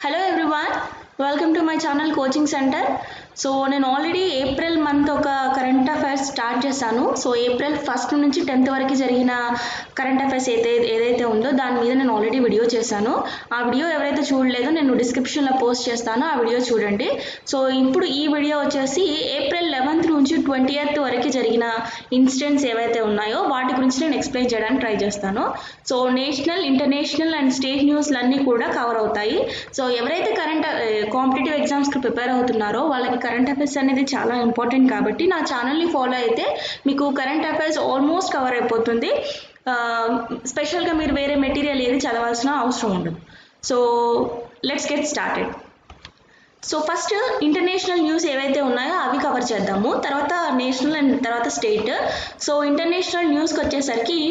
Hello everyone, welcome to my channel Coaching Center. So నేను already April month ఒక current affairs start చేశాను. So April 1st నుంచి 10th వరకు జరిగిన current affairs ఏదైతే ఉందో దాని మీద నేను ఆల్రెడీ వీడియో చేశాను. ఆ వీడియో ఎవరైతే చూడలేదో నేను డిస్క్రిప్షన్లో పోస్ట్ చేస్తాను, ఆ వీడియో చూడండి. సో ఇప్పుడు ఈ వీడియో వచ్చేసి ఏప్రిల్ 11th నుంచి 20th వరకు జరిగిన ఇన్సిడెంట్స్ ఏవైతే ఉన్నాయో వాటి గురించి నేను ఎక్స్ప్లెయిన్ చేయడానికి ట్రై చేస్తాను. So national, international and state న్యూస్లన్నీ కూడా కవర్ అవుతాయి. సో ఎవరైతే కాంపిటేటివ్ ఎగ్జామ్స్కి ప్రిపేర్ అవుతున్నారో వాళ్ళకి కరెంట్ అఫైర్స్ అనేది చాలా ఇంపార్టెంట్ కాబట్టి నా ఛానల్ని ఫాలో అయితే మీకు కరెంట్ అఫైర్స్ ఆల్మోస్ట్ కవర్ అయిపోతుంది. స్పెషల్గా మీరు వేరే మెటీరియల్ ఏది చదవాల్సిన అవసరం ఉండదు. So let's get started. So first international news ఏవైతే ఉన్నాయో అవి కవర్ చేద్దాము, తర్వాత నేషనల్ అండ్ తర్వాత స్టేట్. సో ఇంటర్నేషనల్ న్యూస్కి వచ్చేసరికి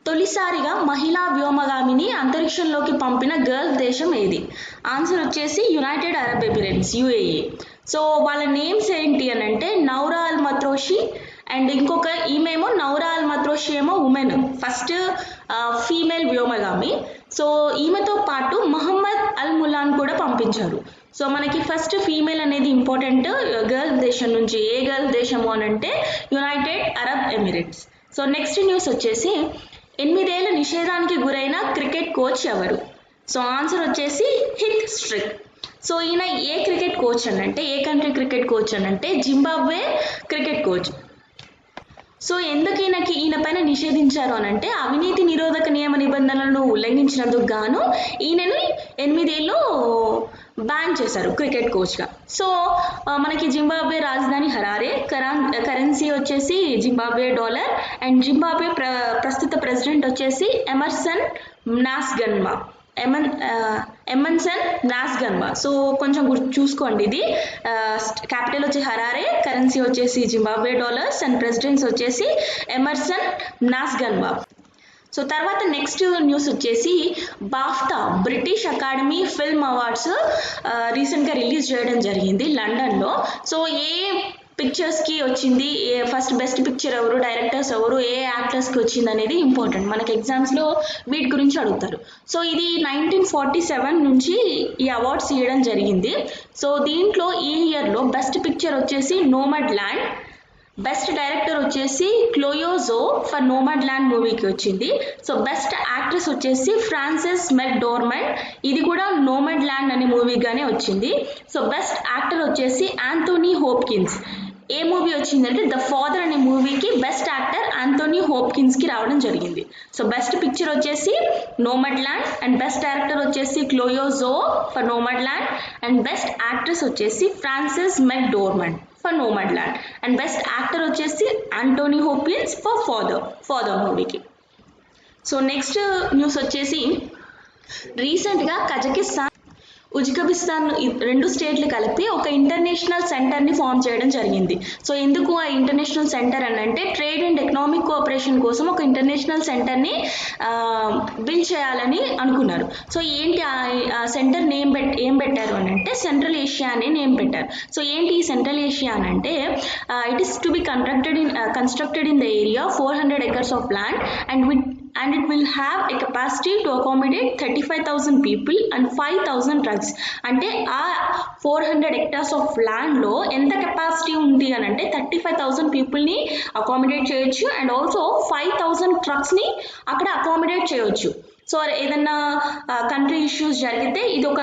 తొలిసారిగా మహిళా వ్యోమగామిని అంతరిక్షంలోకి పంపిన గల్ఫ్ దేశం ఏది? ఆన్సర్ వచ్చేసి United Arab Emirates, UAE. So వాళ్ళ నేమ్స్ ఏంటి అని అంటే నౌరా అల్ మత్రోషి అండ్ ఇంకొక ఈమెమో నౌరా అల్ మత్రోషి ఏమో ఉమెన్, ఫస్ట్ ఫీమేల్ వ్యోమగామి. సో ఈమెతో పాటు మహమ్మద్ అల్ ములాన్ కూడా పంపించారు. సో మనకి ఫస్ట్ ఫీమేల్ అనేది ఇంపార్టెంట్ గల్ఫ్ దేశం నుంచి. ఏ గల్ఫ్ దేశము అని అంటే United Arab Emirates. So next news వచ్చేసి 8 ఏళ్ల నిషేధానికి గురైన క్రికెట్ కోచ్ ఎవరు? సో ఆన్సర్ వచ్చేసి హిత్ స్ట్రిక్. సో ఈయన ఏ క్రికెట్ కోచ్ అని అంటే, ఏ కంట్రీ క్రికెట్ కోచ్ అని అంటే జింబాబ్వే క్రికెట్ కోచ్. సో ఎందుకు ఈయన పైన నిషేధించారు అని అంటే అవినీతి నిరోధక నియమ నిబంధనలను ఉల్లంఘించినందుకు గాను ఈయనని 8 ఏళ్ళు బ్యాన్ చేశారు క్రికెట్ కోచ్గా. సో మనకి జింబాబ్వే రాజధాని హరారే, కరెన్సీ వచ్చేసి జింబాబ్వే డాలర్ అండ్ జింబాబ్వే ప్రస్తుత ప్రెసిడెంట్ వచ్చేసి ఎమర్సన్ నాస్గన్వా. సో కొంచెం చూసుకోండి, ఇది క్యాపిటల్ వచ్చి హరారే, కరెన్సీ వచ్చేసి జింబాబ్వే డాలర్స్ అండ్ ప్రెసిడెంట్స్ వచ్చేసి ఎమర్సన్ నాస్గన్వా. సో తర్వాత నెక్స్ట్ న్యూస్ వచ్చేసి బాఫ్తా బ్రిటిష్ అకాడమీ ఫిల్మ్ అవార్డ్స్ రీసెంట్గా రిలీజ్ చేయడం జరిగింది లండన్లో. సో ఏ పిక్చర్స్కి వచ్చింది, ఫస్ట్ బెస్ట్ పిక్చర్ ఎవరు, డైరెక్టర్స్ ఎవరు, ఏ యాక్టర్స్కి వచ్చింది అనేది ఇంపార్టెంట్, మనకి ఎగ్జామ్స్లో వీటి గురించి అడుగుతారు. సో ఇది 1947 నుంచి ఈ అవార్డ్స్ ఇవ్వడం జరిగింది. సో దీంట్లో ఈ ఇయర్లో బెస్ట్ పిక్చర్ వచ్చేసి నోమాడ్ ల్యాండ్, బెస్ట్ డైరెక్టర్ వచ్చేసి క్లోయోజో ఫర్ నోమాడ్ ల్యాండ్ మూవీకి వచ్చింది. సో బెస్ట్ యాక్ట్రెస్ వచ్చేసి ఫ్రాన్సిస్ మెక్డోర్మండ్, ఇది కూడా నోమాడ్ ల్యాండ్ అనే మూవీగానే వచ్చింది. సో బెస్ట్ యాక్టర్ వచ్చేసి యాంథోనీ హోప్కిన్స్. ఏ మూవీ వచ్చిందంటే ద ఫాదర్ అనే మూవీకి బెస్ట్ యాక్టర్ యాంథోనీ హోప్కిన్స్కి రావడం జరిగింది. సో బెస్ట్ పిక్చర్ వచ్చేసి Nomadland and best director వచ్చేసి Chloe Zhao for Nomadland and best actress వచ్చేసి Frances మెక్డోర్మండ్ for Nomadland and best actor వచ్చేసి యాంటోనీ హోప్కిన్స్ ఫర్ ఫాదర్ మూవీకి. సో నెక్స్ట్ న్యూస్ వచ్చేసి రీసెంట్గా కజకిస్తాన్, ఉజ్బెకిస్తాన్ రెండు స్టేట్లు కలిపి ఒక ఇంటర్నేషనల్ సెంటర్ని ఫామ్ చేయడం జరిగింది. సో ఎందుకు ఆ ఇంటర్నేషనల్ సెంటర్ అని అంటే ట్రేడ్ అండ్ ఎకనామిక్ కోఆపరేషన్ కోసం ఒక ఇంటర్నేషనల్ సెంటర్ని బిల్డ్ చేయాలని అనుకున్నారు. సో ఏంటి ఆ సెంటర్ ఏం పెట్టారు అని అంటే సెంట్రల్ ఏషియా అనే నేమ్ పెట్టారు. సో ఏంటి ఈ సెంట్రల్ ఏషియా అని అంటే it is to be constructed in the area 400 acres of land and it will have a capacity to accommodate 35,000 people and 5,000 trucks. అంటే ఆ 400 hectares of land లో ఎంత కెపాసిటీ ఉంది అని అంటే 35,000 పీపుల్ని అకామిడేట్ చేయొచ్చు అండ్ ఆల్సో 5,000 ట్రక్స్ని అక్కడ అకామిడేట్ చేయొచ్చు. సో ఏదన్నా కంట్రీ ఇష్యూస్ జరిగితే ఇది ఒక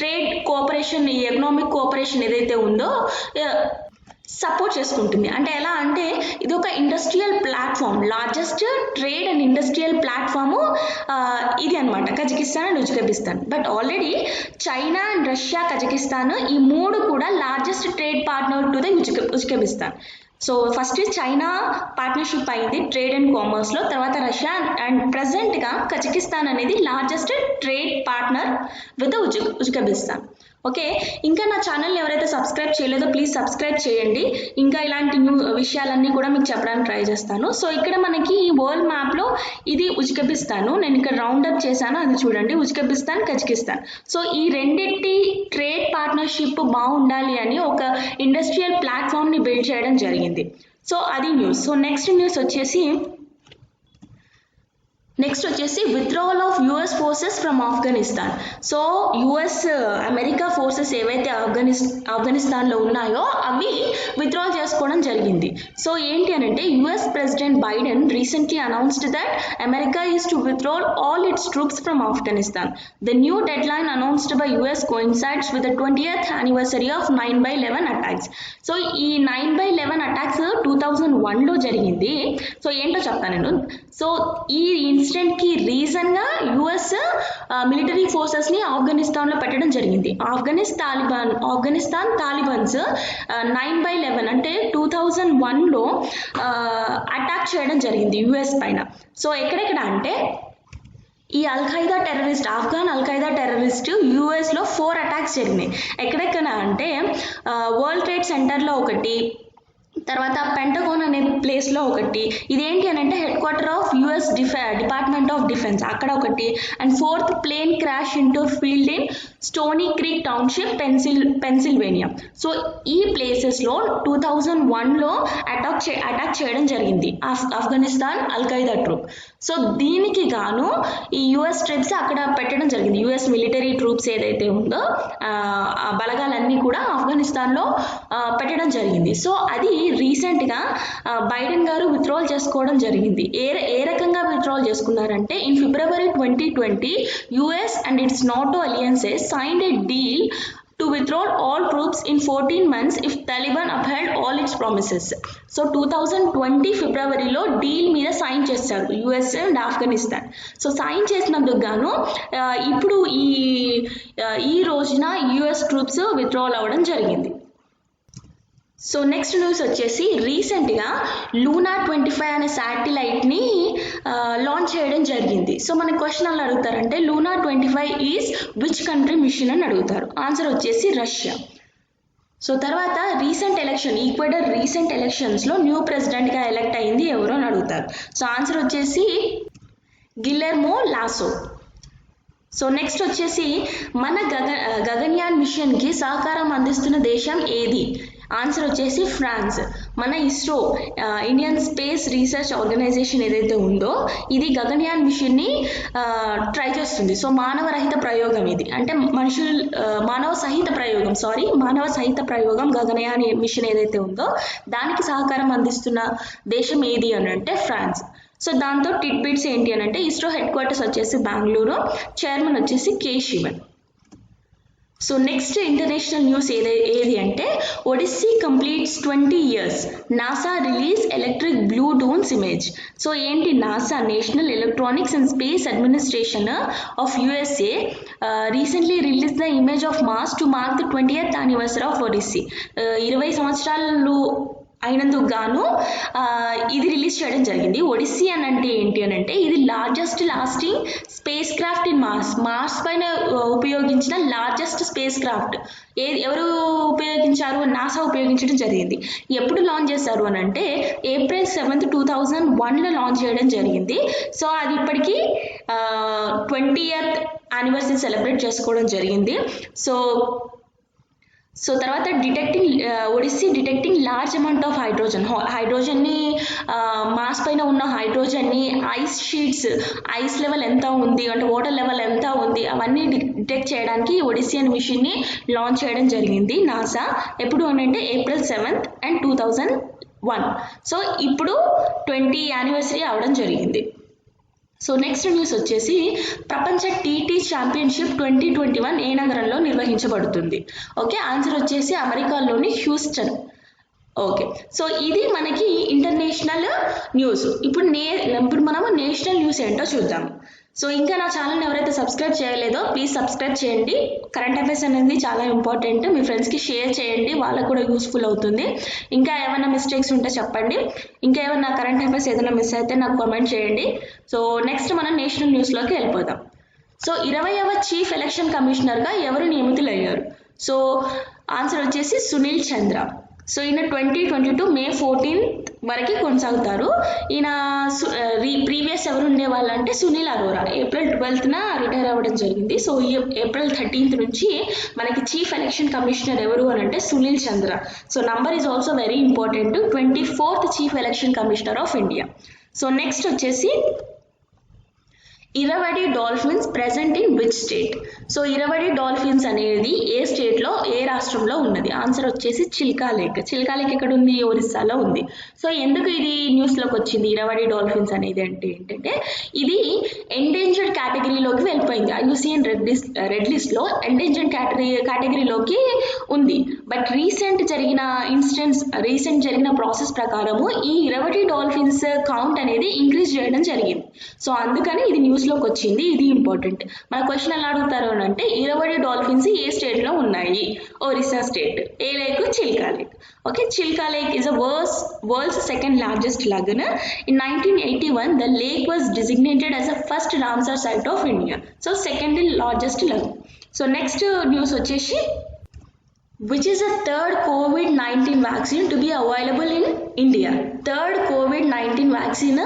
ట్రేడ్ కోఆపరేషన్, ఈ ఎకనామిక్ కోఆపరేషన్ ఏదైతే ఉందో సపోర్ట్ చేసుకుంటుంది. అంటే ఎలా అంటే ఇది ఒక industrial platform, largest trade and industrial platform ఇది అనమాట Kazakhstan and Uzbekistan. But already China and Russia, Kazakhstan ఈ మూడు కూడా largest trade partner to the Uzbekistan. So first China partnership అయింది ట్రేడ్ అండ్ కామర్స్లో, తర్వాత రష్యా అండ్ ప్రజెంట్గా కజకిస్తాన్ అనేది largest trade partner with Uzbekistan. Okay, ఇంకా నా ఛానల్ని ఎవరైతే సబ్స్క్రైబ్ చేయలేదో ప్లీజ్ సబ్స్క్రైబ్ చేయండి. ఇంకా ఇలాంటి విషయాలన్నీ కూడా మీకు చెప్పడానికి ట్రై చేస్తాను. సో ఇక్కడ మనకి ఈ వరల్డ్ మ్యాప్లో ఇది ఉజ్బెకిస్తాన్, నేను ఇక్కడ రౌండప్ చేశాను, అది చూడండి, ఉజ్బెకిస్తాన్, కజకిస్తాన్. సో ఈ రెండింటి ట్రేడ్ పార్ట్నర్షిప్ బాగుండాలి అని ఒక ఇండస్ట్రియల్ ప్లాట్ఫామ్ని బిల్డ్ చేయడం జరిగింది. సో అది న్యూస్. సో నెక్స్ట్ న్యూస్ వచ్చేసి నెక్స్ట్ వచ్చేసి withdrawal of US forces from Afghanistan. So US America forces ఏవైతే ఆఫ్ఘనిస్తాన్లో ఉన్నాయో అవి విత్డ్రాల్ చేసుకోవడం జరిగింది. సో ఏంటి అని అంటే US president Biden recently announced that America is to withdrawal all it's troops from Afghanistan. The new dead line announced by US coincides with the 20th anniversary of 9/11 attacks. So ఈ 9/11 attacks 2001లో జరిగింది. So ఏంటో చెప్తాను నేను. So ఈ ఇన్సిడెంట్కి రీజన్గా US military ఫోర్సెస్ని ఆఫ్ఘనిస్తాన్లో పెట్టడం జరిగింది. Afghanistan Talibans 9/11 అంటే 2001లో అటాక్ చేయడం జరిగింది యుఎస్ పైన. సో ఎక్కడెక్కడ అంటే ఈ Al-Qaeda terrorist Afghan Al-Qaeda terrorist యుఎస్లో 4 అటాక్స్ జరిగినాయి. ఎక్కడెక్కడ అంటే వరల్డ్ ట్రేడ్ సెంటర్లో ఒకటి, తర్వాత పెంటగోన్ అనే ప్లేస్లో ఒకటి, ఇదేంటి అని అంటే head quarter of US department of defence అక్కడ ఒకటి, and 4th plane crash into field in Stony Creek township Pennsylvania. So ఈ ప్లేసెస్లో 2001లో అటాక్ చేయడం జరిగింది ఆఫ్ఘనిస్తాన్ అల్ఖైదా ట్రూప్. సో దీనికి గాను ఈ యుఎస్ ట్రూప్స్ అక్కడ పెట్టడం జరిగింది. యుఎస్ మిలిటరీ ట్రూప్స్ ఏదైతే ఉందో ఆ బలగాలన్నీ కూడా ఆఫ్ఘనిస్తాన్లో పెట్టడం జరిగింది. సో అది రీసెంట్గా బైడెన్ గారు విత్డ్రాల్ చేసుకోవడం జరిగింది. ఏ రకంగా విత్డ్రాల్ చేసుకున్నారంటే in February 2020 US and it's NATO alliances signed a deal to withdraw all troops in 14 months if Taliban upheld all its promises. So 2020 ఫిబ్రవరిలో డీల్ మీద సైన్ చేశారు US and Afghanistan. So sign చేసినందుకు గాను ఇప్పుడు ఈ రోజున యుఎస్ ట్రూప్స్ విత్డ్రాల్ అవ్వడం జరిగింది. సో నెక్స్ట్ న్యూస్ వచ్చేసి రీసెంట్గా లూనా 25 అనే శాటిలైట్ని లాంచ్ చేయడం జరిగింది. సో మన క్వశ్చన్ అలా అడుగుతారంటే Luna 25 is which country mission అని అడుగుతారు. ఆన్సర్ వచ్చేసి రష్యా. సో తర్వాత ఈక్వెడర్ రీసెంట్ ఎలక్షన్స్లో న్యూ ప్రెసిడెంట్గా ఎలక్ట్ అయింది ఎవరు అని అడుగుతారు. సో ఆన్సర్ వచ్చేసి గిల్లెర్మో లాసో. సో నెక్స్ట్ వచ్చేసి మన గగన్యాన్ మిషన్కి సహకారం అందిస్తున్న దేశం ఏది? ఆన్సర్ వచ్చేసి ఫ్రాన్స్. మన ISRO Indian space research organisation ఏదైతే ఉందో ఇది గగన్యాన్ మిషన్ని ట్రై చేస్తుంది. సో మానవ ప్రయోగం అంటే మానవ సహిత ప్రయోగం గగన్యాన్ మిషన్ ఏదైతే ఉందో దానికి సహకారం అందిస్తున్న దేశం ఏది అని అంటే ఫ్రాన్స్. సో దాంతో టిట్ బిట్స్ ఏంటి అని అంటే ఇస్రో హెడ్ క్వార్టర్స్ వచ్చేసి బెంగళూరు, చైర్మన్ వచ్చేసి K Sivan. So next international news ఏది అంటే Odyssey completes 20 years, NASA release electric blue dunes image. So ఏంటి NASA national electronics and space administration of USA recently release the image of Mars to mark the 20th anniversary of Odyssey. 20 సంవత్సరాలు అయినందుకు గాను ఇది release చేయడం జరిగింది. ఒడిస్సీ అని అంటే ఏంటి అని అంటే ఇది largest lasting space craft in Mars పైన ఉపయోగించిన లార్జెస్ట్ స్పేస్ క్రాఫ్ట్. ఎవరు ఉపయోగించారు? నాసా ఉపయోగించడం జరిగింది. ఎప్పుడు లాంచ్ చేశారు అని అంటే April 7th 2001లో లాంచ్ చేయడం జరిగింది. సో అది ఇప్పటికీ 20th anniversary సెలబ్రేట్ చేసుకోవడం జరిగింది. సో తర్వాత Odyssey detecting large amount of హైడ్రోజన్ని మాస్ పైన ఉన్న హైడ్రోజన్ని ఐస్ షీట్స్, ఐస్ లెవెల్ ఎంత ఉంది అంటే వాటర్ లెవెల్ ఎంత ఉంది అవన్నీ డిటెక్ట్ చేయడానికి ఒడిస్సీ అనే మిషన్ని లాంచ్ చేయడం జరిగింది నాసా. ఎప్పుడు అని అంటే April 7th and 2001. సో ఇప్పుడు 20th anniversary అవడం జరిగింది. సో నెక్స్ట్ న్యూస్ వచ్చేసి ప్రపంచ టీటీ ఛాంపియన్షిప్ 2021 ఏ నగరంలో నిర్వహించబడుతుంది? ఓకే, ఆన్సర్ వచ్చేసి అమెరికాలోని హ్యూస్టన్. ఓకే, సో ఇది మనకి ఇంటర్నేషనల్ న్యూస్. ఇప్పుడు మనము నేషనల్ న్యూస్ ఏంటో చూద్దాం. సో ఇంకా నా ఛానల్ని ఎవరైతే సబ్స్క్రైబ్ చేయలేదో ప్లీజ్ సబ్స్క్రైబ్ చేయండి. కరెంట్ అఫైర్స్ అనేది చాలా ఇంపార్టెంట్. మీ ఫ్రెండ్స్కి షేర్ చేయండి, వాళ్ళకు కూడా యూస్ఫుల్ అవుతుంది. ఇంకా ఏమైనా మిస్టేక్స్ ఉంటే చెప్పండి. ఇంకా ఏమైనా కరెంట్ అఫైర్స్ ఏదైనా మిస్ అయితే నాకు కామెంట్ చేయండి. సో నెక్స్ట్ మనం నేషనల్ న్యూస్లోకి వెళ్ళిపోదాం. సో 20వ చీఫ్ ఎలక్షన్ కమిషనర్గా ఎవరు నియమితులయ్యారు? సో ఆన్సర్ వచ్చేసి సునీల్ చంద్ర. సో ఈయన 2022 May 14th వరకు కొనసాగుతారు. ఈయన ప్రీవియస్ ఎవరు ఉండేవాళ్ళంటే Sunil Arora April 12th retire అవ్వడం జరిగింది. సో ఈ April 13th నుంచి మనకి చీఫ్ ఎలక్షన్ కమిషనర్ ఎవరు అని అంటే Sunil Chandra. So number is also very important. 24th chief election commissioner of India. So next వచ్చేసి Irrawaddy dolphins present in which state? So Irrawaddy dolphins అనేది ఏ స్టేట్లో ఏ రాష్ట్రంలో ఉన్నది? ఆన్సర్ వచ్చేసి చిల్కా లేక్. చిల్కా లేక్ ఎక్కడ ఉంది? ఒరిస్సాలో ఉంది. సో ఎందుకు ఇది న్యూస్లోకి వచ్చింది ఇరవడి డాల్ఫిన్స్ అనేది అంటే ఏంటంటే ఇది ఎండేంజర్డ్ కేటగిరీలోకి వెళ్ళిపోయింది. ఐయుసిఎన్ రెడ్ లిస్ట్లో ఎండేంజర్డ్ కేటగిరీలోకి ఉంది. బట్ రీసెంట్ జరిగిన ప్రాసెస్ ప్రకారము ఈ ఇరవడి డాల్ఫిన్స్ కౌంట్ అనేది ఇంక్రీజ్ చేయడం జరిగింది. సో అందుకని ఇది న్యూస్లోకి వచ్చింది. ఇది ఇంపార్టెంట్. మన క్వశ్చన్ ఎలా అడుగుతారు అని అంటే ఇరవడి డాల్ఫిన్స్ ఏ స్టేట్లో ఉన్నాయి? Orissa state. A lake? Chilka lake. Okay, Chilka lake is a world's second largest lagoon. In 1981 the lake was designated as a first Ramsar site of India. So second largest lagoon. So next news వచ్చేసి which is the third COVID-19 vaccine to be available in India? Third COVID-19 vaccine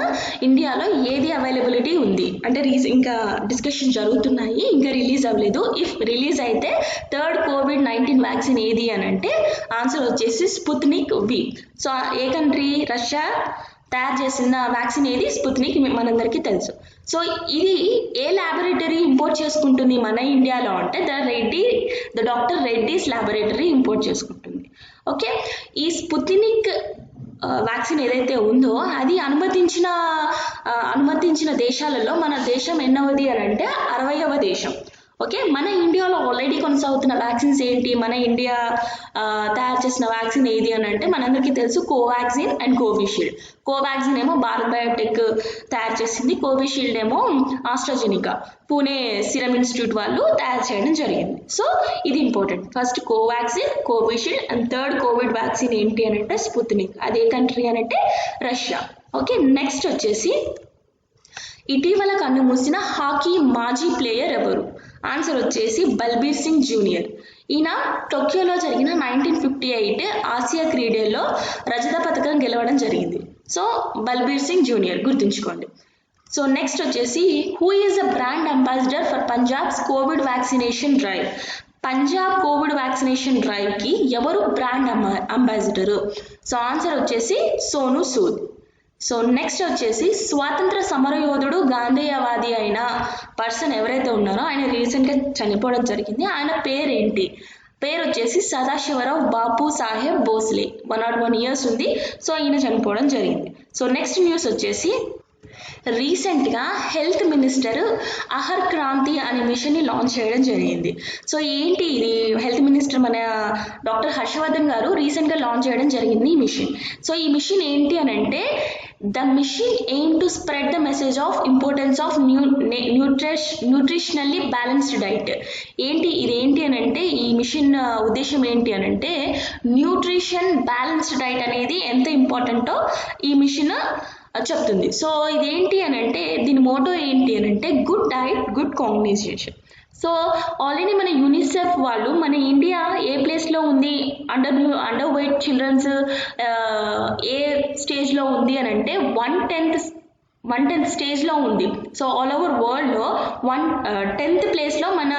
ఇండియాలో ఏది availability ఉంది అంటే ఇంకా discussion జరుగుతున్నాయి, ఇంకా release అవ్వలేదు. If release అయితే థర్డ్ COVID-19 వ్యాక్సిన్ ఏది అని అంటే ఆన్సర్ వచ్చేసి స్పుత్నిక్ వి. సో ఏ కంట్రీ? రష్యా తయారు చేసిన వ్యాక్సిన్ ఏది? స్పుత్నిక్. మనందరికీ తెలుసు. సో ఇది ఏ ల్యాబొరేటరీ ఇంపోర్ట్ చేసుకుంటుంది మన ఇండియాలో అంటే the doctor Reddy's laboratory import చేసుకుంటుంది. ఓకే, ఈ స్పుత్నిక్ వ్యాక్సిన్ ఏదైతే ఉందో అది అనుమతించిన దేశాలలో మన దేశం ఎన్నవది అని అంటే 60వ దేశం. ఓకే, మన ఇండియాలో ఆల్రెడీ కొనసాగుతున్న వ్యాక్సిన్స్ ఏంటి? మన ఇండియా తయారు చేసిన వ్యాక్సిన్ ఏది అని అంటే మనందరికీ తెలుసు కోవాక్సిన్ అండ్ కోవిషీల్డ్. కోవాక్సిన్ ఏమో భారత్ బయోటెక్ తయారు చేసింది, కోవిషీల్డ్ ఏమో ఆస్ట్రాజెనికా పూణే సిరమ్ ఇన్స్టిట్యూట్ వాళ్ళు తయారు చేయడం జరిగింది. సో ఇది important. First Covaxin, Covishield and third Covid vaccine ఏంటి అని అంటే స్పుత్నిక్. అదే కంట్రీ అని అంటే రష్యా. ఓకే, నెక్స్ట్ వచ్చేసి ఇటీవల కన్నుమూసిన హాకీ మాజీ ప్లేయర్ ఎవరు? ఆన్సర్ వచ్చేసి బల్బీర్ సింగ్ జూనియర్. ఈయన టోక్యోలో జరిగిన 1958 ఆసియా క్రీడల్లో రజత పథకం గెలవడం జరిగింది. సో బల్బీర్ సింగ్ జూనియర్ గుర్తుంచుకోండి. సో నెక్స్ట్ వచ్చేసి who is the brand ambassador for Punjab's covid vaccination drive? Punjab covid vaccination డ్రైవ్కి ఎవరు బ్రాండ్ అంబాసిడరు? సో ఆన్సర్ వచ్చేసి సోను సూద్. సో నెక్స్ట్ వచ్చేసి స్వాతంత్ర సమరయోధుడు గాంధేయవాది అయిన పర్సన్ ఎవరైతే ఉన్నారో ఆయన రీసెంట్గా చనిపోవడం జరిగింది. ఆయన పేరేంటి? పేరు వచ్చేసి సదాశివరావు బాపు సాహెబ్ భోస్లే. 101 years ఉంది. సో ఈయన చనిపోవడం జరిగింది. సో నెక్స్ట్ న్యూస్ వచ్చేసి రీసెంట్గా హెల్త్ మినిస్టర్ అహర్ క్రాంతి అనే మిషన్ని లాంచ్ చేయడం జరిగింది. సో ఏంటి ఇది? హెల్త్ మినిస్టర్ మన డాక్టర్ హర్షవర్ధన్ గారు రీసెంట్గా లాంచ్ చేయడం జరిగింది ఈ మిషన్. సో ఈ మిషన్ ఏంటి అని అంటే the mission aim to spread the message of importance of nutritionally balanced diet. ఇదేంటి అని అంటే ఈ మిషన్ ఉద్దేశం ఏంటి అని అంటే న్యూట్రిషన్ బ్యాలెన్స్డ్ డైట్ అనేది ఎంత ఇంపార్టెంటో ఈ మిషన్ చెప్తుంది. సో ఇదేంటి అని అంటే దీని మోటో ఏంటి అని అంటే good diet good cognition. So already మన యూనిసెఫ్ వాళ్ళు మన ఇండియా ఏ ప్లేస్లో ఉంది, అండర్ వెయిట్ చిల్డ్రన్స్ ఏ స్టేజ్లో ఉంది అని అంటే 110th స్టేజ్లో ఉంది. సో ఆల్ ఓవర్ వరల్డ్లో 10th ప్లేస్లో మన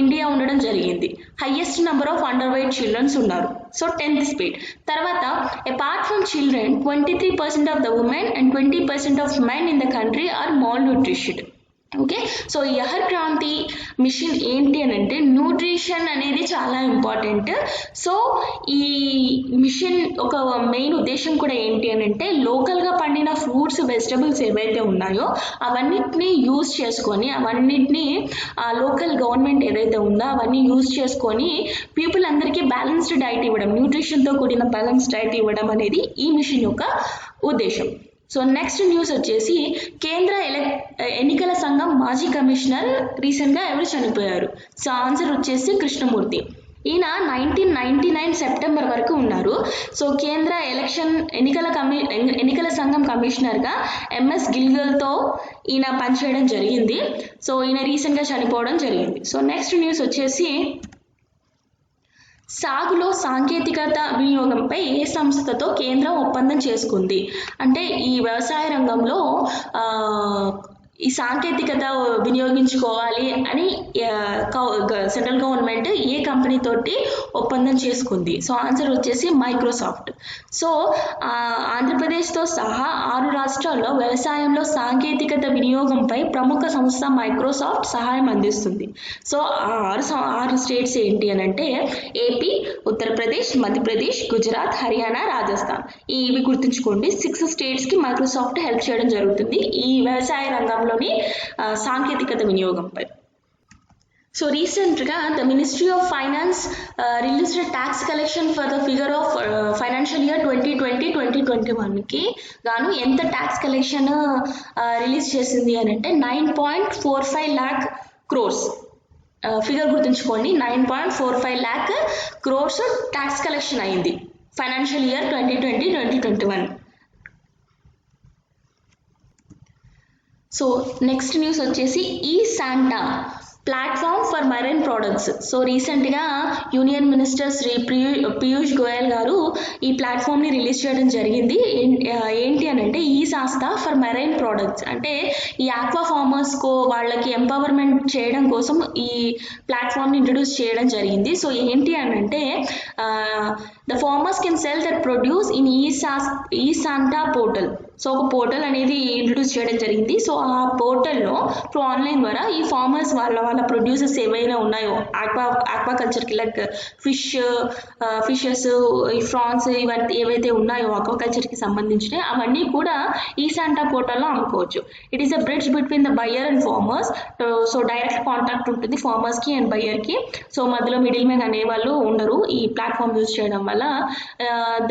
ఇండియా ఉండడం జరిగింది. Highest number of under weight childrens ఉన్నారు. So 10th speed. తర్వాత apart from children 23% of the women and 20% of men in the country are malnutritioned. Okay, so ఈ Aahar Kranti machine ఏంటి అని అంటే న్యూట్రిషన్ అనేది చాలా ఇంపార్టెంట్. సో ఈ మిషన్ ఒక మెయిన్ ఉద్దేశం కూడా ఏంటి అని అంటే లోకల్గా పండిన ఫ్రూట్స్ వెజిటబుల్స్ ఏవైతే ఉన్నాయో అవన్నిటిని యూజ్ చేసుకొని లోకల్ గవర్నమెంట్ ఏదైతే ఉందో అవన్నీ యూజ్ చేసుకొని పీపుల్ అందరికీ బ్యాలెన్స్డ్ డైట్ ఇవ్వడం, న్యూట్రిషన్తో కూడిన బ్యాలెన్స్డ్ డైట్ ఇవ్వడం అనేది ఈ మిషన్ యొక్క ఉద్దేశం. సో నెక్స్ట్ న్యూస్ వచ్చేసి కేంద్ర ఎన్నికల సంఘం మాజీ కమిషనర్ రీసెంట్గా ఎవరు చనిపోయారు? సో ఆన్సర్ వచ్చేసి కృష్ణమూర్తి. ఈయన 1999 సెప్టెంబర్ వరకు ఉన్నారు. సో కేంద్ర ఎన్నికల సంఘం కమిషనర్గా ఎంఎస్ గిల్గల్తో ఈయన పనిచేయడం జరిగింది. సో ఈయన రీసెంట్గా చనిపోవడం జరిగింది. సో నెక్స్ట్ న్యూస్ వచ్చేసి సాగులో సాంకేతికత వినియోగంపై ఏ సంస్థతో కేంద్రం ఒప్పందం చేసుకుంది? అంటే ఈ వ్యవసాయ రంగంలో ఈ సాంకేతికత వినియోగించుకోవాలి అని సెంట్రల్ గవర్నమెంట్ ఏ కంపెనీ తోటి ఒప్పందం చేసుకుంది? సో ఆన్సర్ వచ్చేసి మైక్రోసాఫ్ట్. సో ఆంధ్రప్రదేశ్తో సహా 6 రాష్ట్రాల్లో వ్యవసాయంలో సాంకేతికత వినియోగంపై ప్రముఖ సంస్థ మైక్రోసాఫ్ట్ సహాయం అందిస్తుంది. సో ఆరు స్టేట్స్ ఏంటి అని అంటే ఏపీ, ఉత్తరప్రదేశ్, మధ్యప్రదేశ్, గుజరాత్, హర్యానా, రాజస్థాన్. ఇవి గుర్తుంచుకోండి. 6 స్టేట్స్కి మైక్రోసాఫ్ట్ హెల్ప్ చేయడం జరుగుతుంది ఈ వ్యవసాయ రంగంలోని సాంకేతికత వినియోగంపై. సో రీసెంట్గా the ministry of finance released tax collection for the figure of financial year 2020-2021కి గాను ఎంత ట్యాక్స్ కలెక్షన్ రిలీజ్ చేసింది అని అంటే 9.45 lakh crores. ఫిగర్ గుర్తుంచుకోండి, 9.45 lakh crores ట్యాక్స్ కలెక్షన్ అయింది financial year 2020-2021. So next news వచ్చేసి eSANTA platform for marine products. So రీసెంట్గా యూనియన్ మినిస్టర్ శ్రీ పీయూష్ గోయల్ గారు ఈ ప్లాట్ఫామ్ని రిలీజ్ చేయడం జరిగింది. ఏంటి అని అంటే ఈ సంస్థ ఫర్ మెరైన్ ప్రొడక్ట్స్ అంటే ఈ ఆక్వా ఫార్మర్స్కో వాళ్ళకి ఎంపవర్మెంట్ చేయడం కోసం ఈ ప్లాట్ఫామ్ని ఇంట్రడ్యూస్ చేయడం జరిగింది. సో ఏంటి అని అంటే the farmers can sell that produce in eSANTA portal. So ఒక పోర్టల్ అనేది ఇంట్రడ్యూస్ చేయడం జరిగింది. సో ఆ పోర్టల్లో త్రూ ఆన్లైన్ ద్వారా ఈ ఫార్మర్స్ వాళ్ళ ప్రొడ్యూసర్స్ ఏవైనా ఉన్నాయో ఆక్వాకల్చర్కి లైక్ ఫిషెస్, ఈ ఫ్రాన్స్ ఇవన్నీ ఏవైతే ఉన్నాయో ఆక్వాకల్చర్కి సంబంధించినవి అవన్నీ కూడా ఈశాంటా పోర్టల్లో అమ్ముకోవచ్చు. It is a bridge between the buyer and farmers. So direct contact ఉంటుంది ఫార్మర్స్కి అండ్ బయ్యర్కి. సో మధ్యలో మిడిల్ మ్యాన్ అనేవాళ్ళు ఉండరు ఈ ప్లాట్ఫామ్ యూజ్ చేయడం వల్ల.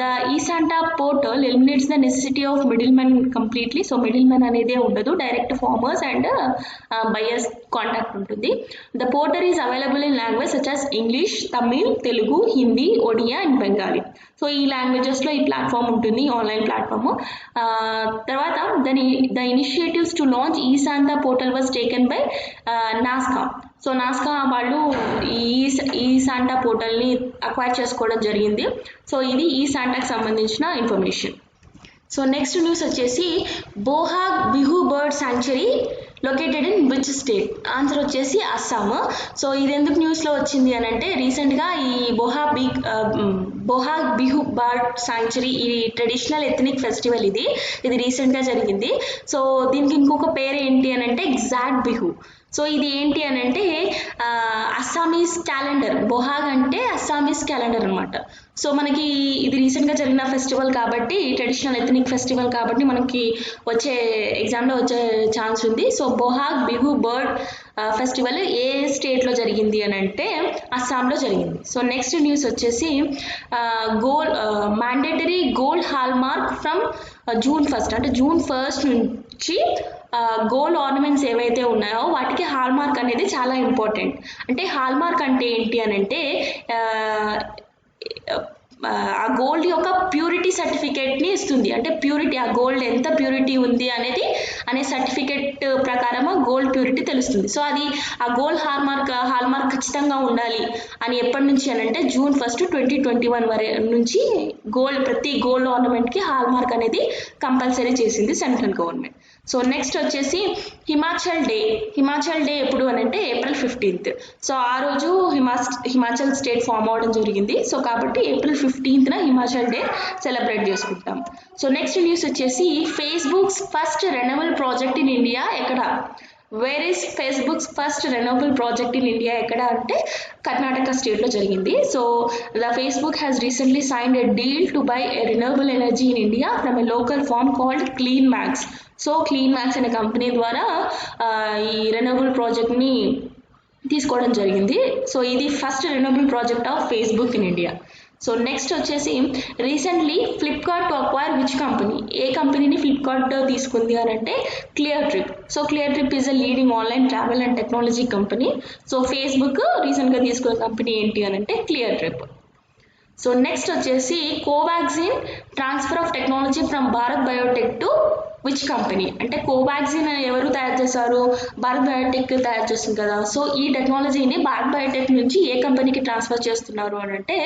The eSANTA portal eliminates the necessity of middle man completely. So middle man అనేదే ఉండదు, direct farmers and buyers contact ఉంటుంది. The portal is available in language such as English, Tamil, Telugu, Hindi, Odia and Bengali. So ఈ లాంగ్వేజెస్లో ఈ platform ఉంటుంది, online platform. తర్వాత the initiatives to launch ఈశాంటా portal was taken by నాస్కా. So నాస్కా వాళ్ళు ఈశాంటా పోర్టల్ని అక్వైర్ చేసుకోవడం జరిగింది. సో ఇది ఈశాంటాకి సంబంధించిన ఇన్ఫర్మేషన్. సో నెక్స్ట్ న్యూస్ వచ్చేసి Bohag Bihu bird sanctuary located in which state? Answer వచ్చేసి అస్సాం. సో ఇది ఎందుకు న్యూస్లో వచ్చింది అని అంటే రీసెంట్గా ఈ బోహాగ్ బిహు బర్డ్ శాంక్చురీ ఈ ట్రెడిషనల్ ఎథనిక్ ఫెస్టివల్ ఇది రీసెంట్గా జరిగింది. సో దీనికి ఇంకొక పేరు ఏంటి అని అంటే గ్జాట్ బిహు. సో ఇది ఏంటి అని అంటే అస్సామీస్ క్యాలెండర్. బొహాగ్ అంటే అస్సామీస్ క్యాలెండర్ అనమాట. సో మనకి ఇది రీసెంట్గా జరిగిన ఫెస్టివల్ కాబట్టి, ట్రెడిషనల్ ఎథనిక్ ఫెస్టివల్ కాబట్టి మనకి ఎగ్జామ్లో వచ్చే ఛాన్స్ ఉంది. సో బొహాగ్ బిహు బర్డ్ ఫెస్టివల్ ఏ స్టేట్లో జరిగింది అని అంటే అస్సాంలో జరిగింది. సో నెక్స్ట్ న్యూస్ వచ్చేసి mandatory gold hall mark from June 1st అంటే June 1st నుంచి గోల్డ్ ఆర్నమెంట్స్ ఏవైతే ఉన్నాయో వాటికి హాల్ మార్క్ అనేది చాలా ఇంపార్టెంట్. అంటే హాల్ మార్క్ అంటే ఏంటి అని అంటే ఆ గోల్డ్ యొక్క ప్యూరిటీ సర్టిఫికేట్ని ఇస్తుంది. అంటే ప్యూరిటీ, ఆ గోల్డ్ ఎంత ప్యూరిటీ ఉంది అనే సర్టిఫికేట్ ప్రకారం గోల్డ్ ప్యూరిటీ తెలుస్తుంది. సో అది ఆ గోల్డ్ హాల్ మార్క్ ఖచ్చితంగా ఉండాలి అని ఎప్పటి నుంచి అని అంటే June 1st, 2021 వరకు నుంచి ప్రతి గోల్డ్ ఆర్నమెంట్కి హాల్ మార్క్ అనేది కంపల్సరీ చేసింది సెంట్రల్ గవర్నమెంట్. సో నెక్స్ట్ వచ్చేసి హిమాచల్ డే ఎప్పుడు అని అంటే April 15th. సో ఆ రోజు హిమాచల్ స్టేట్ ఫామ్ అవడం జరిగింది. సో కాబట్టి April 15th Himachal day celebrate చేసుకుంటాం. సో నెక్స్ట్ న్యూస్ వచ్చేసి Facebook's first renewable project in India ఎక్కడ? Where is Facebook's first renewable project in India ఎక్కడ అంటే కర్ణాటక స్టేట్లో జరిగింది. So the Facebook has recently signed a deal to buy a renewable energy in India from a local farm called Clean Max. So Clean Max అనే company ద్వారా ఈ renewable ప్రాజెక్ట్ని తీసుకోవడం జరిగింది. సో ఇది first renewable project of Facebook in India. So next వచ్చేసి recently Flipkart to acquire which company? ఏ కంపెనీని ఫ్లిప్కార్ట్ తీసుకుంది అని అంటే Cleartrip. So Cleartrip is a leading online travel and technology company. So Facebook రీసెంట్గా తీసుకున్న company ఏంటి అని అంటే క్లియర్ ట్రిప్. సో నెక్స్ట్ వచ్చేసి Covaxin transfer of technology from Bharat Biotech to which company? అంటే కోవాక్సిన్ ఎవరు తయారు చేశారు? భారత్ బయోటెక్ తయారు చేస్తుంది కదా. సో ఈ టెక్నాలజీని భారత్ బయోటెక్ నుంచి ఏ కంపెనీకి ట్రాన్స్ఫర్ చేస్తున్నారు అని అంటే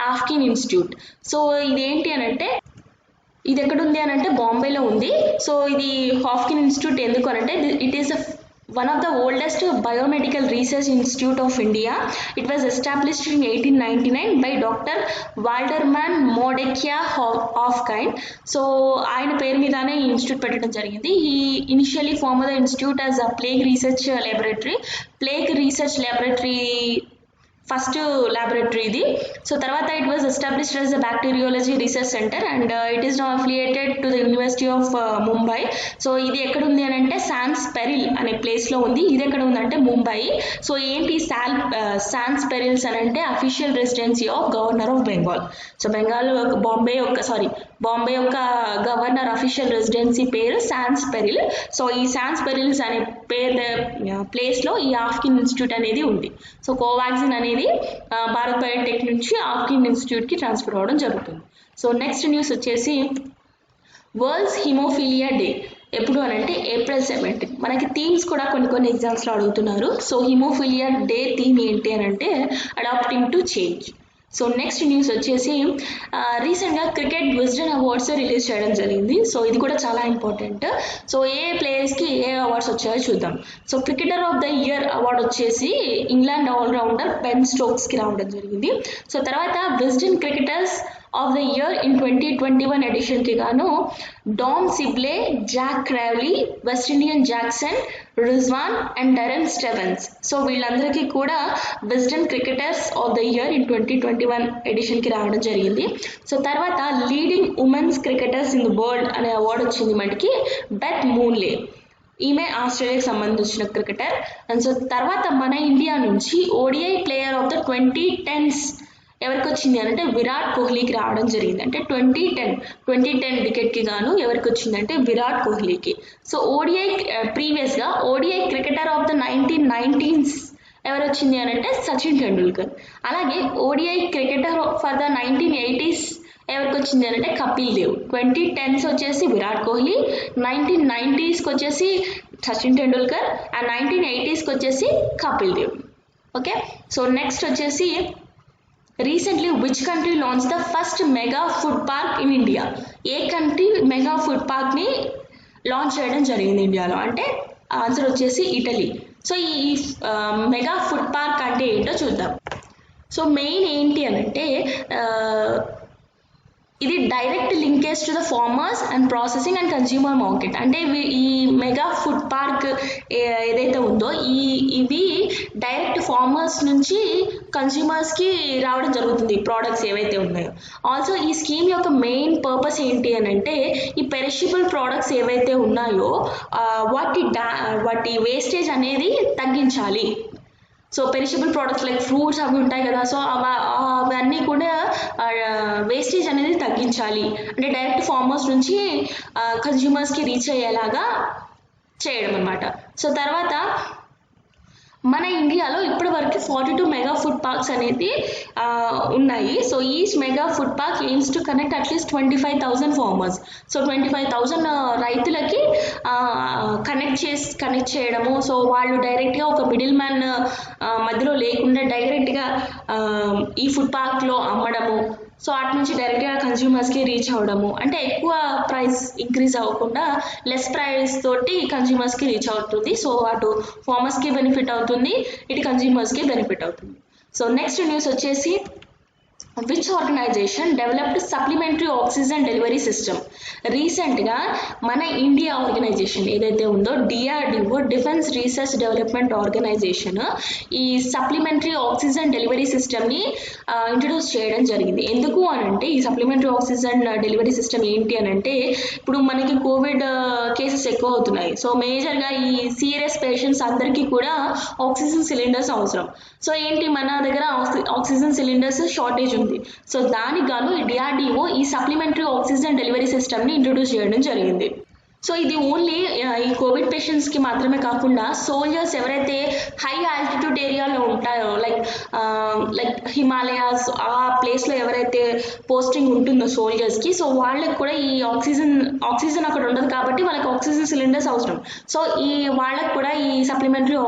ఆఫ్కిన్ ఇన్స్టిట్యూట్. సో ఇదేంటి అని అంటే ఇది ఎక్కడ ఉంది అని అంటే బాంబేలో ఉంది. సో ఇది హాఫ్కిన్ ఇన్స్టిట్యూట్ ఎందుకు అని అంటే it is one of the oldest biomedical research institute of India. It was established in 1899 by Dr. Waldemar Modekia Hofkind. So ఆయన పేరు మీదనే ఈ ఇన్స్టిట్యూట్ పెట్టడం జరిగింది. He initially formed the institute as a plague research laboratory first laboratory ఇది. So తర్వాత it was established as the bacteriology research centre and it is now affiliated to the university of Mumbai. So ఇది ఎక్కడ ఉంది అని అంటే sands peril అనే ప్లేస్లో ఉంది. ఇది ఎక్కడ ఉందంటే ముంబై. సో ఏంటి సాన్స్ పెరిల్స్ అని అంటే official residency of governor of Bengal. So Bombay యొక్క గవర్నర్ అఫీషియల్ రెసిడెన్సీ పేరు సాన్స్ పెరిల్. సో ఈ సాన్స్ పెరిల్స్ అనే ప్లేస్లో ఈ హాఫ్కిన్ ఇన్స్టిట్యూట్ అనేది ఉంది. సో కోవాక్సిన్ అనేది భారత్ బయోటెక్ నుంచి హాఫ్కిన్ ఇన్స్టిట్యూట్కి ట్రాన్స్ఫర్ అవ్వడం జరుగుతుంది. సో నెక్స్ట్ న్యూస్ వచ్చేసి వరల్డ్స్ హిమోఫీలియా డే ఎప్పుడు అని అంటే April 17. మనకి థీమ్స్ కూడా కొన్ని ఎగ్జామ్స్లో అడుగుతున్నారు. సో హిమోఫీలియా డే థీమ్ ఏంటి అని అంటే adapting to change. So next news వచ్చేసి రీసెంట్గా క్రికెట్ విజ్డెన్ అవార్డ్స్ రిలీజ్ చేయడం జరిగింది. సో ఇది కూడా చాలా ఇంపార్టెంట్. సో ఏ ప్లేయర్స్కి ఏ అవార్డ్స్ వచ్చాయో చూద్దాం. So cricketer of the year award వచ్చేసి ఇంగ్లాండ్ ఆల్రౌండర్ బెన్ స్టోక్స్కి రావడం జరిగింది. సో తర్వాత Wisden cricketers of the year in 2021 ఎడిషన్కి గాను Dom Sibley, Zak Crawley, West Indian Jackson, Rizwan and Darren Stevens. So వీళ్ళందరికీ కూడా Wisden cricketers of the year in 2021 ఎడిషన్కి రావడం జరిగింది. సో తర్వాత leading women's cricketers in the world అనే అవార్డు వచ్చింది మనకి బెత్ మూన్లే. ఈమె ఆస్ట్రేలియాకి సంబంధించిన క్రికెటర్. అండ్ సో తర్వాత మన ఇండియా నుంచి ODI player of the 2010s ఎవరికి వచ్చింది అంటే విరాట్ కోహ్లీకి రావడం జరిగింది. అంటే 2010 వికెట్కి గాను ఎవరికి వచ్చిందంటే విరాట్ కోహ్లీకి. సో ప్రీవియస్గా ODI cricketer of the 1990s ఎవరు వచ్చింది అని అంటే సచిన్ టెండూల్కర్. అలాగే ODI cricketer for the 1980s ఎవరికి వచ్చింది అని అంటే కపిల్ దేవ్. 2010s వచ్చేసి విరాట్ కోహ్లీ, 1990sకి వచ్చేసి సచిన్ టెండూల్కర్ అండ్ 1980sకి వచ్చేసి Kapil Dev. Okay. So next వచ్చేసి recently which country launched the first mega food park in India? ఏ కంట్రీ మెగా ఫుడ్ పార్క్ని లాంచ్ చేయడం జరిగింది ఇండియాలో అంటే ఆన్సర్ వచ్చేసి ఇటలీ. సో ఈ మెగా ఫుడ్ పార్క్ అంటే ఏంటో చూద్దాం. సో మెయిన్ ఏంటి అని అంటే ఇది direct linkage to the farmers and processing and consumer market. అంటే ఈ మెగా ఫుడ్ పార్క్ ఏదైతే ఉందో ఇవి డైరెక్ట్ ఫార్మర్స్ నుంచి కన్జ్యూమర్స్కి రావడం జరుగుతుంది ప్రోడక్ట్స్ ఏవైతే ఉన్నాయో. ఆల్సో ఈ స్కీమ్ యొక్క మెయిన్ పర్పస్ ఏంటి అని అంటే ఈ పెరిషబుల్ ప్రోడక్ట్స్ ఏవైతే ఉన్నాయో వాటి వేస్టేజ్ అనేది తగ్గించాలి. So perishable products like fruits అవి ఉంటాయి కదా. సో అవన్నీ కూడా వేస్టేజ్ అనేది తగ్గించాలి అంటే డైరెక్ట్ ఫార్మర్స్ నుంచి కన్జ్యూమర్స్కి రీచ్ అయ్యేలాగా చేయడం అన్నమాట. సో తర్వాత మన ఇండియాలో ఇప్పటి వరకు 42 మెగా ఫుడ్ పార్క్స్ అనేది ఉన్నాయి. So each mega food park AIIMS to connect at least 25,000 farmers. So 25,000 రైతులకి కనెక్ట్ చేయడము. సో వాళ్ళు డైరెక్ట్గా ఒక మిడిల్ మ్యాన్ మధ్యలో లేకుండా డైరెక్ట్గా ఈ ఫుడ్ పార్క్లో అమ్మడము. సో అటు నుంచి డైరెక్ట్గా కన్జ్యూమర్స్కి రీచ్ అవ్వడము. అంటే ఎక్కువ ప్రైస్ ఇంక్రీజ్ అవ్వకుండా లెస్ ప్రైస్ తోటి కన్జ్యూమర్స్కి రీచ్ అవుతుంది. సో అటు ఫార్మర్స్కి బెనిఫిట్ అవుతుంది, ఇటు కన్జ్యూమర్స్కి బెనిఫిట్ అవుతుంది. సో నెక్స్ట్ న్యూస్ వచ్చేసి which organisation developed supplementary oxygen delivery system. రీసెంట్గా మన ఇండియా ఆర్గనైజేషన్ ఏదైతే ఉందో DRDO defence research development organisation ఈ సప్లిమెంటరీ ఆక్సిజన్ డెలివరీ సిస్టమ్ని ఇంట్రడ్యూస్ చేయడం జరిగింది. ఎందుకు అని అంటే ఈ సప్లిమెంటరీ ఆక్సిజన్ డెలివరీ సిస్టమ్ ఏంటి అని అంటే ఇప్పుడు మనకి కోవిడ్ కేసెస్ ఎక్కువ అవుతున్నాయి. సో మేజర్గా ఈ సీరియస్ పేషెంట్స్ అందరికీ కూడా ఆక్సిజన్ సిలిండర్స్ అవసరం. సో ఏంటి మన దగ్గర ఆక్సిజన్ సిలిండర్స్ షార్టేజ్ ఉంది. సో దానికి గాను DRDO ఈ సప్లిమెంటరీ ఆక్సిజన్ డెలివరీ సిస్టమ్ని ఇంట్రడ్యూస్ చేయడం జరిగింది. సో ఇది ఓన్లీ ఈ కోవిడ్ పేషెంట్స్కి మాత్రమే కాకుండా సోల్జర్స్ ఎవరైతే హై ఆల్టిట్యూడ్ ఏరియాలో ఉంటారో లైక్ హిమాలయాస్ ఆ ప్లేస్లో ఎవరైతే పోస్టింగ్ ఉంటుందో సోల్జర్స్కి, సో వాళ్ళకి కూడా ఈ ఆక్సిజన్ అక్కడ ఉండదు కాబట్టి వాళ్ళకి ఆక్సిజన్ సిలిండర్స్ అవసరం. సో వాళ్ళకి కూడా ఈ సప్లిమెంటరీ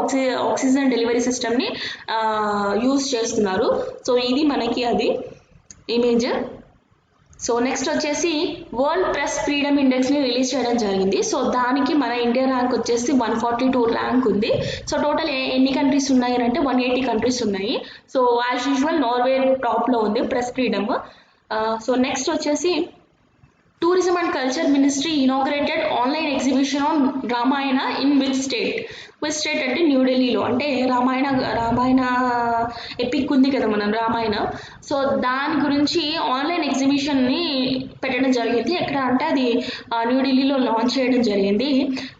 ఆక్సిజన్ డెలివరీ సిస్టమ్ని యూజ్ చేస్తున్నారు. సో ఇది మనకి అది ఇమేజ్. సో నెక్స్ట్ వచ్చేసి వరల్డ్ ప్రెస్ ఫ్రీడమ్ ఇండెక్స్ని రిలీజ్ చేయడం జరిగింది. సో దానికి మన ఇండియా ర్యాంక్ వచ్చేసి 142 ర్యాంక్ ఉంది. సో టోటల్ ఎన్ని కంట్రీస్ ఉన్నాయి అంటే 180 కంట్రీస్ ఉన్నాయి. సో యాజ్ యూజువల్ నార్వే టాప్లో ఉంది ప్రెస్ ఫ్రీడమ్. సో నెక్స్ట్ వచ్చేసి tourism and culture ministry inaugurated online exhibition on Ramayana in which state అంటే న్యూఢిల్లీలో. అంటే రామాయణ ఎపిక్ ఉంది కదా మనం రామాయణ. సో దాని గురించి ఆన్లైన్ ఎగ్జిబిషన్ని పెట్టడం జరిగింది. ఎక్కడ అంటే అది న్యూఢిల్లీలో లాంచ్ చేయడం జరిగింది.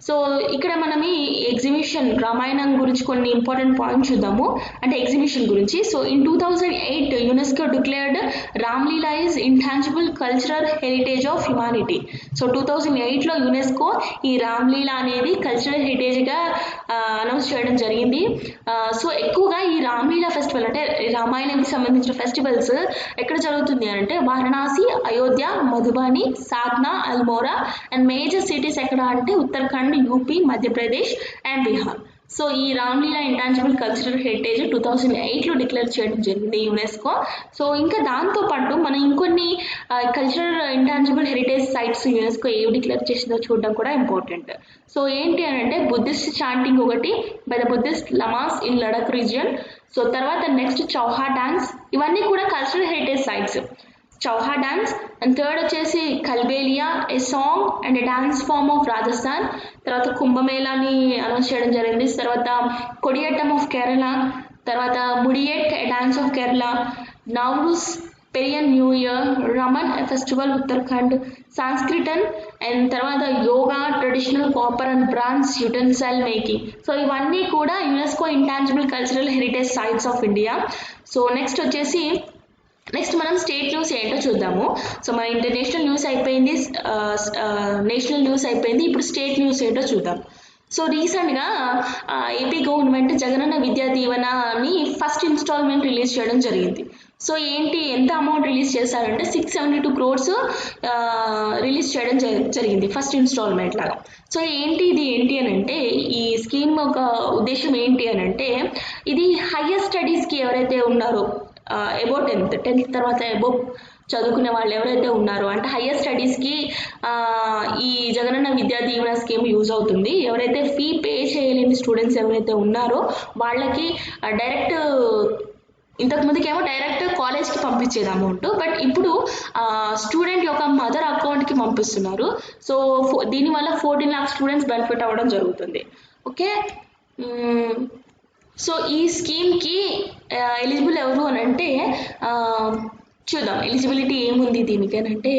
సో ఇక్కడ మనం ఈ ఎగ్జిబిషన్ రామాయణం గురించి కొన్ని ఇంపార్టెంట్ పాయింట్స్ చూద్దాము, అంటే ఎగ్జిబిషన్ గురించి. So in 2008 UNESCO declared Ramlila is intangible cultural heritage of humanity. So 2008లో యునెస్కో ఈ రామ్లీలా అనేది కల్చరల్ హెరిటేజ్గా అనౌన్స్ చేయడం జరిగింది. సో ఎక్కువగా ఈ రామ్లీలా ఫెస్టివల్ అంటే రామాయణానికి సంబంధించిన ఫెస్టివల్స్ ఎక్కడ జరుగుతుంది అంటే Varanasi, Ayodhya, Madhubani, Satna, Almora and major cities ఎక్కడ అంటే Uttarakhand, UP, Madhya Pradesh and Bihar. So ఈ Ramlila intangible cultural heritage 2008లో declare చేయడం జరిగింది యునెస్కో. సో ఇంకా దాంతోపాటు మనం ఇంకొన్ని cultural intangible heritage sites UNESCO ఏవి డిక్లేర్ చేసిందో చూడడం కూడా ఇంపార్టెంట్. సో ఏంటి అని అంటే బుద్ధిస్ట్ చాంటింగ్ ఒకటి by the Buddhist లమాస్ in Ladakh region. So తర్వాత నెక్స్ట్ చౌహా డాన్స్, ఇవన్నీ కూడా cultural heritage sites. చౌహా dance and third వచ్చేసి Kalbelia, a song and a dance form of Rajasthan. తర్వాత కుంభమేళాని అనౌన్స్ చేయడం జరిగింది. తర్వాత కొడియట్టం ఆఫ్ కేరళ, తర్వాత Mudiyett, a dance of Kerala, Navroz, Persian new year, Ramman festival Uttarakhand, Sankirtana and తర్వాత yoga, traditional copper and bronze utensil making. So ఇవన్నీ కూడా UNESCO intangible cultural heritage sites of India. So next మనం స్టేట్ న్యూస్ ఏంటో చూద్దాము. సో మన ఇంటర్నేషనల్ న్యూస్ అయిపోయింది, national news అయిపోయింది, ఇప్పుడు స్టేట్ న్యూస్ ఏంటో చూద్దాం. సో రీసెంట్గా AP government Jagananna Vidya దీవెనని first instalment release చేయడం జరిగింది. సో ఎంత అమౌంట్ రిలీజ్ చేశారంటే 672 crores రిలీజ్ చేయడం జరిగింది ఫస్ట్ ఇన్స్టాల్మెంట్ లాగా. సో ఏంటి అని అంటే ఈ స్కీమ్ ఒక ఉద్దేశం ఏంటి అని అంటే ఇది హయ్యర్ స్టడీస్కి ఎవరైతే ఉన్నారో అబౌ 10th తర్వాత అబౌ చదువుకునే వాళ్ళు ఎవరైతే ఉన్నారో అంటే హయ్యర్ స్టడీస్కి ఈ జగనన్న విద్యా దీవెన స్కీమ్ యూజ్ అవుతుంది. ఎవరైతే ఫీ పే చేయలేని స్టూడెంట్స్ ఎవరైతే ఉన్నారో వాళ్ళకి డైరెక్ట్, ఇంతకుముందుకేమో డైరెక్ట్ కాలేజ్కి పంపించేది అమౌంట్, బట్ ఇప్పుడు స్టూడెంట్ యొక్క మదర్ అకౌంట్కి పంపిస్తున్నారు. సో దీనివల్ల 14 lakh స్టూడెంట్స్ బెనిఫిట్ అవ్వడం జరుగుతుంది. ఓకే, సో ఈ స్కీమ్కి ఎలిజిబుల్ ఎవరు అని అంటే చూద్దాం ఎలిజిబిలిటీ ఏముంది దీనికి అని అంటే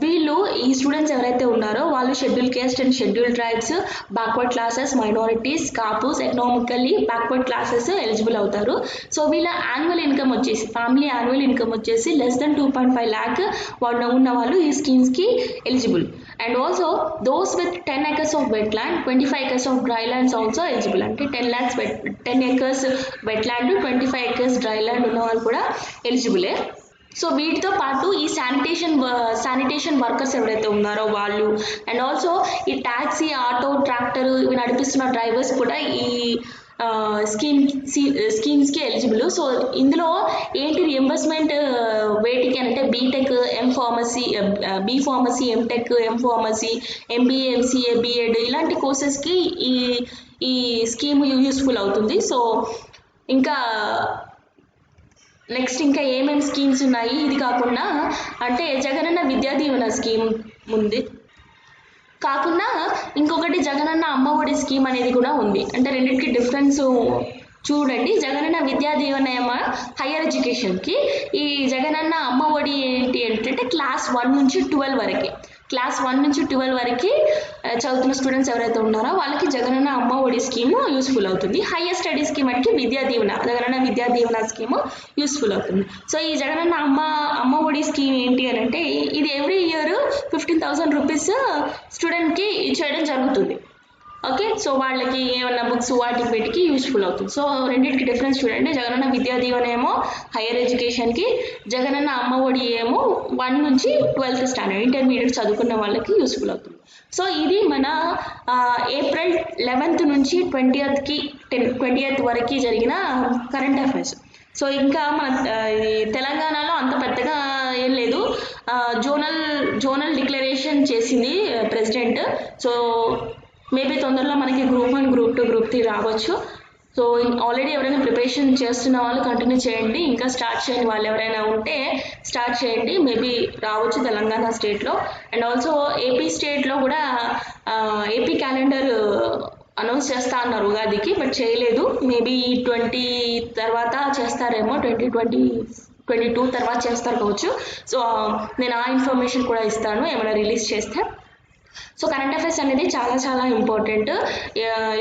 వీళ్ళు ఈ స్టూడెంట్స్ ఎవరైతే ఉన్నారో వాళ్ళు schedule caste and schedule tribes, backward classes, minorities, Kapus, economically backward classes eligible అవుతారు. సో వీళ్ళ యాన్యువల్ ఇన్కమ్ వచ్చేసి ఫ్యామిలీ యాన్యువల్ ఇన్కమ్ వచ్చేసి less than 2.5 lakh ఉన్న వాళ్ళు ఈ స్కీమ్స్కి eligible. And also those with 10 acres of wetland, 25 acres of dry lands also eligible. అంటే 10 acres wetland, 25 acres dry land ఉన్న వాళ్ళు కూడా ఎలిజిబులే. సో వీటితో పాటు ఈ శానిటేషన్ వర్కర్స్ ఎవరైతే ఉన్నారో వాళ్ళు, అండ్ ఆల్సో ఈ ట్యాక్సీ, ఆటో, ట్రాక్టర్ ఇవి నడిపిస్తున్న డ్రైవర్స్ కూడా ఈ స్కీమ్స్కి ఎలిజిబుల్. సో ఇందులో ఏంటి రియంబర్స్మెంట్ వేటికి అంటే BTech, B pharmacy, MTech, M pharmacy, MBA, MCA, BEd ఇలాంటి కోర్సెస్కి ఈ స్కీమ్ యూస్ఫుల్ అవుతుంది. సో ఇంకా నెక్స్ట్ ఇంకా ఏమేమి స్కీమ్స్ ఉన్నాయి ఇది కాకుండా అంటే జగనన్న విద్యా దీవెన స్కీమ్ ఉంది కాకుండా ఇంకొకటి జగనన్న అమ్మఒడి స్కీమ్ అనేది కూడా ఉంది. అంటే రెండింటికి డిఫరెన్స్ చూడండి. జగనన్న విద్యా దీవెన ఏమో హయ్యర్ ఎడ్యుకేషన్కి, ఈ జగనన్న అమ్మఒడి ఏంటి అంటే క్లాస్ 1 నుంచి 12 వరకు, క్లాస్ 1 నుంచి 12 వరకు చదువుతున్న స్టూడెంట్స్ ఎవరైతే ఉన్నారో వాళ్ళకి జగనన్న అమ్మ ఒడి స్కీమ్ యూస్ఫుల్ అవుతుంది. హయ్యర్ స్టడీస్కి మటుకి జగనన్న విద్యా దీవెన స్కీమ్ యూస్ఫుల్ అవుతుంది. సో ఈ జగనన్న అమ్మ ఒడి స్కీమ్ ఏంటి అని అంటే ఇది ఎవ్రీ ఇయర్ 15,000 rupees స్టూడెంట్కి ఇచ్చేయడం జరుగుతుంది. ఓకే, సో వాళ్ళకి ఏమన్నా బుక్స్ వాటికి వీటికి యూస్ఫుల్ అవుతుంది. సో రెండింటికి డిఫరెన్స్ చూడండి. జగనన్న విద్యా దీవెన ఏమో హైయర్ ఎడ్యుకేషన్కి, జగనన్న అమ్మ ఒడి ఏమో 1 నుంచి 12th స్టాండర్డ్ ఇంటర్మీడియట్ చదువుకున్న వాళ్ళకి యూస్ఫుల్ అవుతుంది. సో ఇది మన April 11th నుంచి 20th వరకు జరిగిన కరెంట్ అఫైర్స్. సో ఇంకా మన తెలంగాణలో అంత పెద్దగా ఏం లేదు, జోనల్ డిక్లరేషన్ చేసింది ప్రెసిడెంట్. సో మేబీ తొందరలో మనకి గ్రూప్ 1, గ్రూప్ 2, గ్రూప్ 3 రావచ్చు. సో ఆల్రెడీ ఎవరైనా ప్రిపరేషన్ చేస్తున్న వాళ్ళు కంటిన్యూ చేయండి, ఇంకా స్టార్ట్ చేయని వాళ్ళు ఎవరైనా ఉంటే స్టార్ట్ చేయండి, మేబీ రావచ్చు తెలంగాణ స్టేట్లో. అండ్ ఆల్సో ఏపీ స్టేట్లో కూడా ఏపీ క్యాలెండర్ అనౌన్స్ చేస్తా అన్నారు ఉగాదికి, బట్ చేయలేదు. మేబీ 20 తర్వాత చేస్తారేమో, 2022 తర్వాత చేస్తారు కావచ్చు. సో నేను ఆ ఇన్ఫర్మేషన్ కూడా ఇస్తాను ఏమైనా రిలీజ్ చేస్తే. సో కరెంట్ అఫైర్స్ అనేది చాలా చాలా ఇంపార్టెంట్.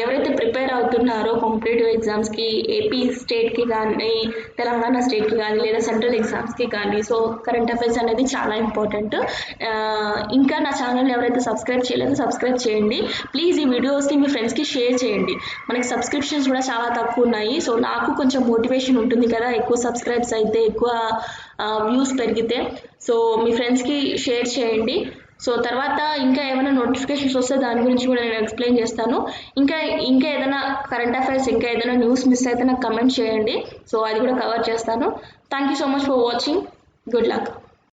ఎవరైతే ప్రిపేర్ అవుతున్నారో కాంపిటేటివ్ ఎగ్జామ్స్కి, ఏపీ స్టేట్కి కానీ, తెలంగాణ స్టేట్కి కానీ, లేదా సెంట్రల్ ఎగ్జామ్స్కి కానీ, సో కరెంట్ అఫైర్స్ అనేది చాలా ఇంపార్టెంట్. ఇంకా నా ఛానల్ ఎవరైతే సబ్స్క్రైబ్ చేయలేదో సబ్స్క్రైబ్ చేయండి ప్లీజ్. ఈ వీడియోస్ని మీ ఫ్రెండ్స్కి షేర్ చేయండి. మనకి సబ్స్క్రిప్షన్స్ కూడా చాలా తక్కువ ఉన్నాయి. సో నాకు కొంచెం మోటివేషన్ ఉంటుంది కదా, ఎక్కువ సబ్స్క్రైబ్స్ అయితే, ఎక్కువ వ్యూస్ పెరిగితే. సో మీ ఫ్రెండ్స్కి షేర్ చేయండి. సో తర్వాత ఇంకా ఏమైనా నోటిఫికేషన్స్ వస్తే దాని గురించి కూడా నేను ఎక్స్ప్లెయిన్ చేస్తాను. ఇంకా ఏదైనా కరెంట్ అఫైర్స్, ఇంకా ఏదైనా న్యూస్ మిస్ అయితే నాకు కమెంట్ చేయండి. సో అది కూడా కవర్ చేస్తాను. Thank you so much for watching. Good luck.